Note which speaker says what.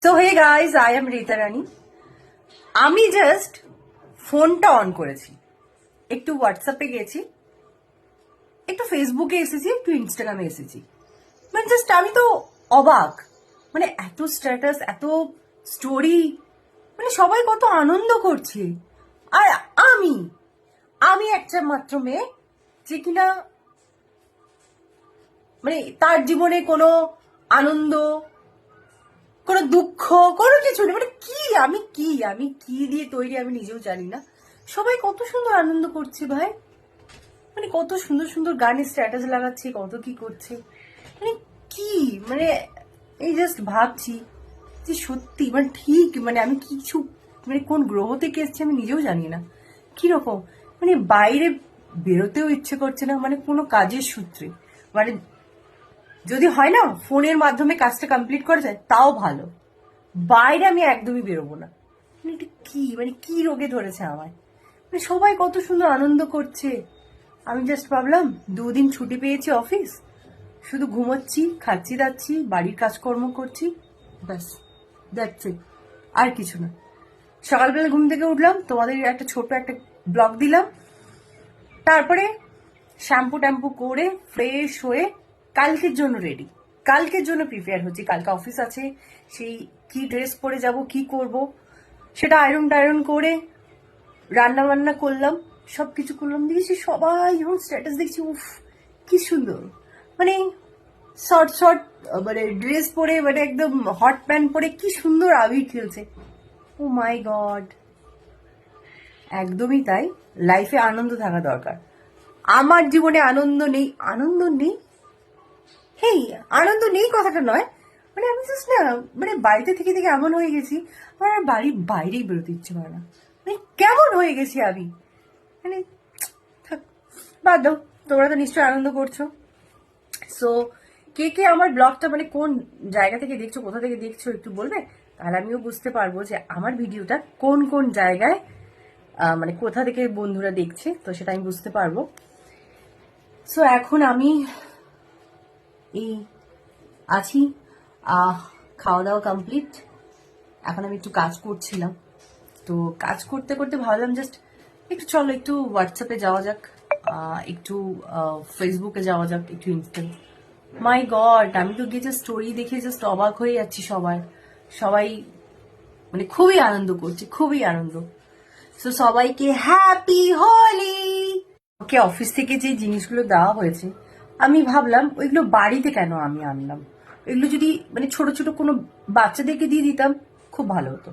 Speaker 1: So hey guys, I am Rita Rani. আমি just ফোনটা on করেছি, একটু হোয়াটসঅ্যাপে গেছি, একটু ফেসবুকে এসেছি, একটু ইনস্টাগ্রামে এসেছি। মানে জাস্ট আমি তো অবাক। মানে এত স্ট্যাটাস, এত স্টোরি, মানে সবাই কত আনন্দ করছে। আর আমি আমি একটা মাত্র মেয়ে যে কিনা মানে তার জীবনে কোনো আনন্দ, কোনো দুঃখ, কোনো কিছু নেই। মানে কি আমি কি দিয়ে তৈরি আমি নিজেও জানি না। সবাই কত সুন্দর আনন্দ করছে ভাই, মানে কত সুন্দর সুন্দর গানের স্ট্যাটাস লাগাচ্ছে, কত কি করছে। মানে কি মানে এই জাস্ট ভাবছি যে সত্যি মানে ঠিক মানে আমি কিছু মানে কোন গ্রহ থেকে এসছি আমি নিজেও জানি না। কিরকম মানে বাইরে বেরোতেও ইচ্ছে করছে না, মানে কোনো কাজের সূত্রে। মানে যদি হয় না ফোনের মাধ্যমে কাজটা কমপ্লিট করা যায় তাও ভালো, বাইরে আমি একদমই বেরোবো না। মানে এটা কি মানে কি রোগে ধরেছে আমায়। মানে সবাই কত সুন্দর আনন্দ করছে। আমি জাস্ট ভাবলাম 2 দিন ছুটি পেয়েছি অফিস, শুধু ঘুমোচ্ছি, খাচ্ছি দাচ্ছি, বাড়ির কাজকর্ম করছি, ব্যাস, দ্যাটস ইট, আর কিছু না। সকালবেলা ঘুম থেকে উঠলাম, তোমাদের একটা ছোট একটা ব্লগ দিলাম, তারপরে শ্যাম্পু ট্যাম্পু করে ফ্রেশ হয়ে কালকের জন্য রেডি, কালকের জন্য প্রিপেয়ার হচ্ছি। কালকে অফিস আছে, সেই কি ড্রেস পরে যাব, কি করব, সেটা আয়রন টায়রন করে রান্না বান্না করলাম, সবকিছু করলাম। দেখেছি সবাই যখন স্ট্যাটাস দেখছি, উফ কি সুন্দর। মানে শর্ট শর্ট মানে ড্রেস পরে, মানে একদম হট প্যান্ট পরে কি সুন্দর আবির খেলছে। ও মাই গড, একদমই তাই। লাইফে আনন্দ থাকা দরকার। আমার জীবনে আনন্দ নেই, আনন্দ নেই, হেই আনন্দ নেই কথাটা নয়, মানে আমি জাস্ট না মানে বাড়িতে থেকে থেকে এমন হয়ে গেছি, আমার আর বাড়ির বাইরেই বেরোতে ইচ্ছে করে না। মানে কেমন হয়ে গেছি আমি, মানে থাক, বাদ দাও। তোমরা তো নিশ্চয়ই আনন্দ করছো। সো কে কে আমার ব্লগটা মানে কোন জায়গা থেকে দেখছো, কোথা থেকে দেখছো একটু বলবে, তাহলে আমিও বুঝতে পারবো যে আমার ভিডিওটা কোন কোন জায়গায় মানে কোথা থেকে বন্ধুরা দেখছে, তো সেটা আমি বুঝতে পারবো। সো এখন আমি এই আছি, খাওয়া দাওয়া কমপ্লিট, এখন আমি একটু কাজ করছিলাম। তো কাজ করতে করতে ভাবলাম জাস্ট একটু চলো একটু হোয়াটসঅ্যাপে যাওয়া যাক, একটু ফেসবুকে যাওয়া যাক, একটু ইনস্টা। মাই গড, আমি তো গিয়ে স্টোরি দেখে জাস্ট অবাক হয়ে যাচ্ছি। সবাই সবাই মানে খুবই আনন্দ করছে, খুবই আনন্দ। তো সবাইকে হ্যাপি হোলি। ওকে অফিস থেকে যে জিনিসগুলো দেওয়া হয়েছে, আমি ভাবলাম ওইগুলো বাড়িতে কেন আমি আনলাম, এগুলো যদি মানে ছোট ছোট কোনো বাচ্চাদেরকে দিয়ে দিতাম খুব ভালো হতো।